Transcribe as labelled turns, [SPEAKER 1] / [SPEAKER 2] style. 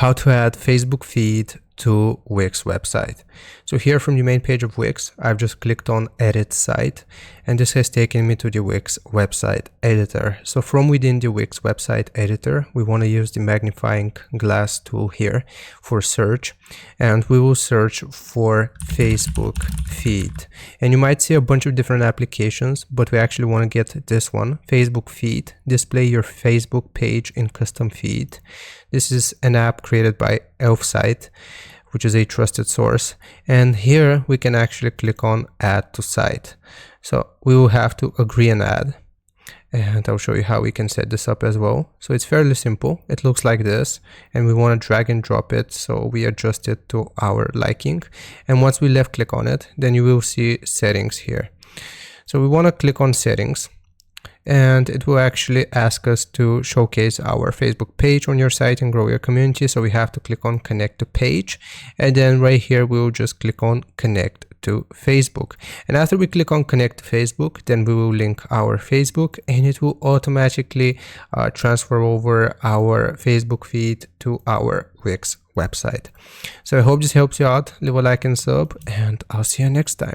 [SPEAKER 1] how to add Facebook feed to Wix website. So here from the main page of Wix, I've just clicked on edit site, and this has taken me to the Wix website editor. So from within the Wix website editor, we want to use the magnifying glass tool here for search, and we will search for Facebook feed. And you might see a bunch of different applications, but we actually want to get this one, Facebook feed, display your Facebook page in custom feed. This is an app created by Elfsight, which is a trusted source. And here we can actually click on add to site. So we will have to agree and add. And I'll show you how we can set this up as well. So it's fairly simple. It looks like this, and we want to drag and drop it so we adjust it to our liking. And once we left click on it, then you will see settings here. So we want to click on settings, and it will actually ask us to showcase our Facebook page on your site and grow your community. So we have to click on connect to page, and then right here we will just click on connect to Facebook. And after we click on connect to Facebook, then we will link our Facebook, and it will automatically transfer over our Facebook feed to our Wix website. So I hope this helps you out. Leave a like and sub, and I'll see you next time.